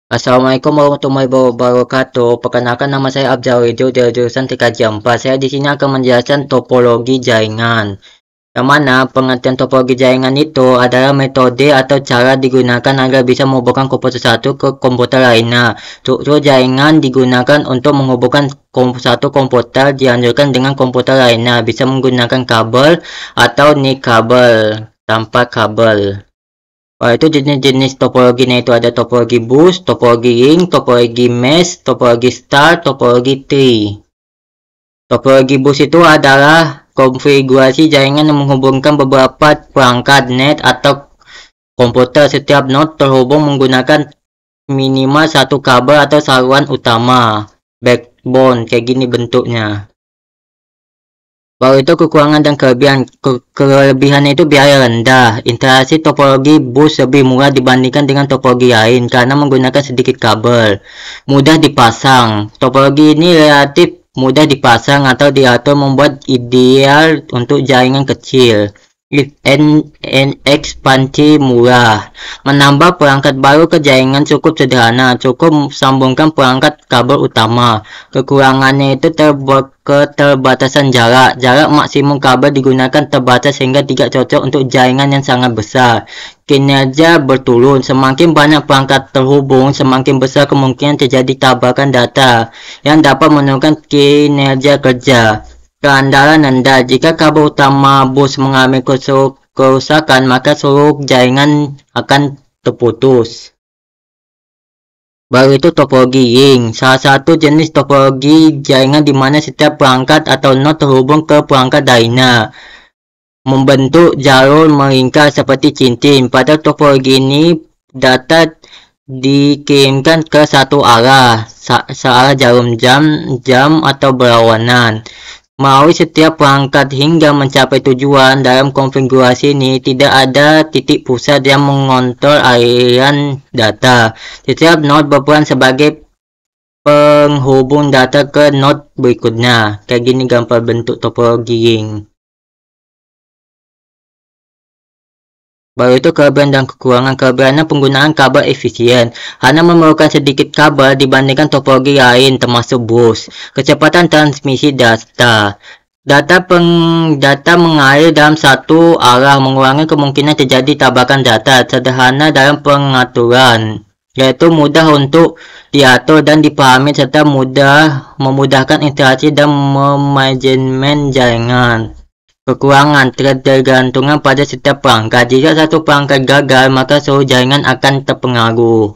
Assalamualaikum warahmatullahi wabarakatuh. Perkenalkan nama saya Abdul Ridho dari jurusan TKJ 4. Saya di sini akan menjelaskan topologi jaringan. Yang mana pengertian topologi jaringan itu adalah metode atau cara digunakan agar bisa menghubungkan komputer satu ke komputer lainnya. Struktur jaringan digunakan untuk menghubungkan satu komputer dianjurkan dengan komputer lainnya. Bisa menggunakan kabel atau kabel tanpa kabel. Itu jenis-jenis topologinya itu ada topologi bus, topologi ring, topologi mesh, topologi star, topologi tree. Topologi bus itu adalah konfigurasi jaringan yang menghubungkan beberapa perangkat net atau komputer. Setiap node terhubung menggunakan minimal satu kabel atau saluran utama, backbone, kayak gini bentuknya. Baru itu kekurangan dan kelebihan. Kelebihannya itu biaya rendah. Interaksi topologi bus lebih murah dibandingkan dengan topologi lain karena menggunakan sedikit kabel. Mudah dipasang. Topologi ini relatif mudah dipasang atau diatur, membuat ideal untuk jaringan kecil. Ekspansi murah. Menambah perangkat baru ke jaringan cukup sederhana, cukup sambungkan perangkat kabel utama. Kekurangannya itu keterbatasan jarak. Jarak maksimum kabel digunakan terbatas sehingga tidak cocok untuk jaringan yang sangat besar. Kinerja berturun. Semakin banyak perangkat terhubung, semakin besar kemungkinan terjadi tabrakan data yang dapat menurunkan kinerja kerja. Keandalan rendah. Jika kabel utama bus mengalami kerusakan, maka seluruh jaringan akan terputus. Baru itu topologi ring. Salah satu jenis topologi jaringan di mana setiap perangkat atau node terhubung ke perangkat lainnya, membentuk jalur melingkar seperti cincin. Pada topologi ini, data dikirimkan ke satu arah, searah jarum jam atau berlawanan. Melalui setiap perangkat hingga mencapai tujuan. Dalam konfigurasi ini tidak ada titik pusat yang mengontrol aliran data. Setiap node berperan sebagai penghubung data ke node berikutnya. Kayak gini gambar bentuk topologi ring. Baru itu kelebihan dan kekurangan. Kelebihannya penggunaan kabel efisien. Hanya memerlukan sedikit kabel dibandingkan topologi lain termasuk bus. Kecepatan transmisi data. Data mengalir dalam satu arah, mengurangi kemungkinan terjadi tabrakan data. Sederhana dalam pengaturan, yaitu mudah untuk diatur dan dipahami serta memudahkan interaksi dan manajemen jaringan. Kekurangan, ketergantungan pada setiap perangkat. Jika satu perangkat gagal, maka seluruh jaringan akan terpengaruh.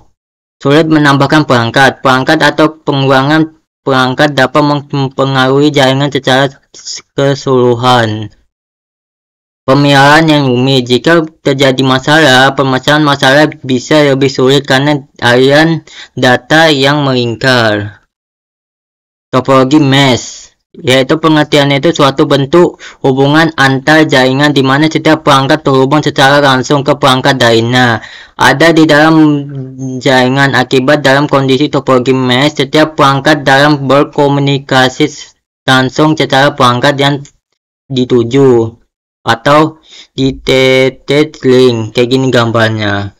Sulit menambahkan perangkat. Perangkat atau pengurangan perangkat dapat mempengaruhi jaringan secara keseluruhan. Pemeliharaan yang rumit. Jika terjadi masalah, permasalahan masalah bisa lebih sulit karena aliran data yang melingkar. Topologi mesh, yaitu pengertiannya itu suatu bentuk hubungan antar jaringan di mana setiap perangkat terhubung secara langsung ke perangkat lainnya. Ada di dalam jaringan. Akibat dalam kondisi topologi mesh, setiap perangkat dalam berkomunikasi langsung secara perangkat yang dituju atau detached link. Kayak gini gambarnya.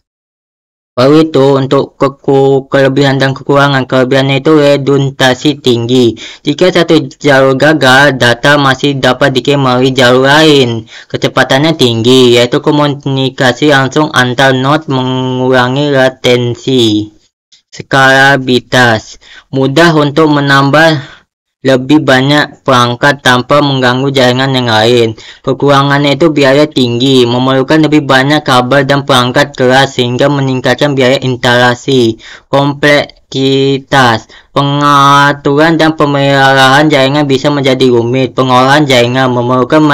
Baru itu untuk kelebihan dan kekurangan. Kelebihannya itu redundansi tinggi. Jika satu jalur gagal, data masih dapat dikirim melalui jalur lain. Kecepatannya tinggi, yaitu komunikasi langsung antar node mengurangi latensi. Skalabilitas. Mudah untuk menambah lebih banyak perangkat tanpa mengganggu jaringan yang lain. Kekurangannya itu biaya tinggi, memerlukan lebih banyak kabel dan perangkat keras sehingga meningkatkan biaya instalasi. Kompleksitas. Pengaturan dan pemeliharaan jaringan bisa menjadi rumit. Pengolahan jaringan memerlukan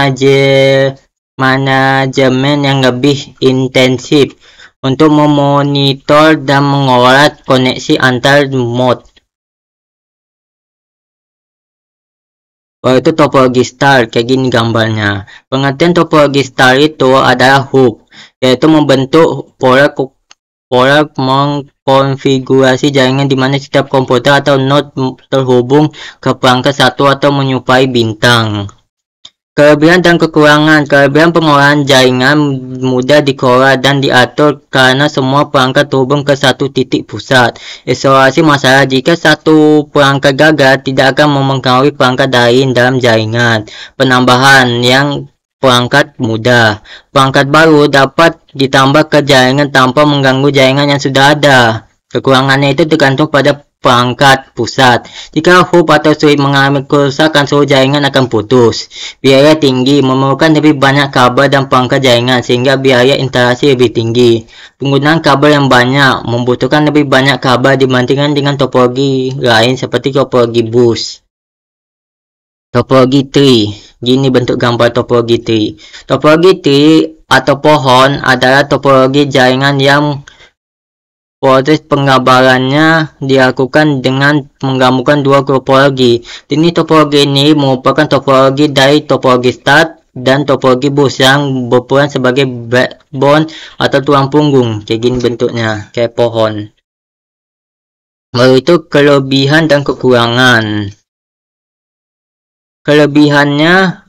manajemen yang lebih intensif untuk memonitor dan mengolah koneksi antar mod. Itu topologi star, kayak gini gambarnya. Pengertian topologi star itu adalah hub, yaitu membentuk pola mengkonfigurasi jaringan di mana setiap komputer atau node terhubung ke perangkat satu atau menyerupai bintang. Kelebihan dan kekurangan. Kelebihan pengolahan jaringan mudah dikelola dan diatur karena semua perangkat terhubung ke satu titik pusat. Isolasi masalah. Jika satu perangkat gagal, tidak akan mempengaruhi perangkat lain dalam jaringan. Penambahan yang perangkat mudah. Perangkat baru dapat ditambah ke jaringan tanpa mengganggu jaringan yang sudah ada. Kekurangannya itu tergantung pada perangkat pusat. Jika hub atau switch mengalami kerusakan, seluruh jaringan akan putus. Biaya tinggi, memerlukan lebih banyak kabel dan perangkat jaringan sehingga biaya instalasi lebih tinggi. Penggunaan kabel yang banyak, membutuhkan lebih banyak kabel dibandingkan dengan topologi lain seperti topologi bus. Topologi tree. Gini bentuk gambar topologi tree. Topologi tree atau pohon adalah topologi jaringan yang proses penggambarannya dilakukan dengan menggabungkan dua topologi. Jenis topologi ini merupakan topologi dari topologi start dan topologi bus yang berperan sebagai backbone atau tulang punggung. Kayak gini bentuknya, kayak pohon. Lalu itu kelebihan dan kekurangan. Kelebihannya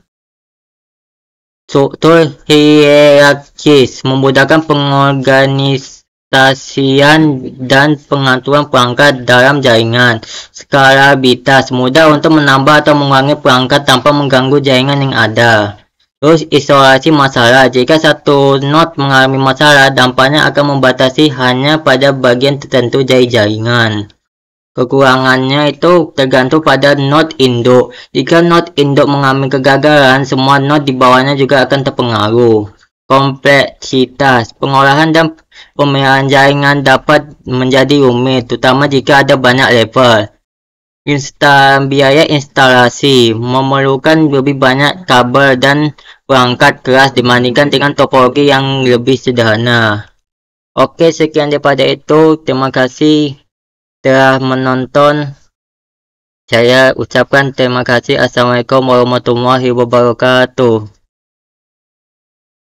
struktur hierarkis, memudahkan pengorganisasian dan pengaturan perangkat dalam jaringan. Skalabilitas, mudah untuk menambah atau mengurangi perangkat tanpa mengganggu jaringan yang ada. Terus isolasi masalah, jika satu node mengalami masalah, dampaknya akan membatasi hanya pada bagian tertentu dari jaringan. Kekurangannya itu tergantung pada node induk. Jika node induk mengalami kegagalan, semua node di bawahnya juga akan terpengaruh. Kompleksitas, pengolahan dan pemeliharaan jaringan dapat menjadi rumit, terutama jika ada banyak level. Biaya instalasi, memerlukan lebih banyak kabel dan perangkat keras dibandingkan dengan topologi yang lebih sederhana. Oke, sekian daripada itu. Terima kasih telah menonton. Saya ucapkan terima kasih. Assalamualaikum warahmatullahi wabarakatuh.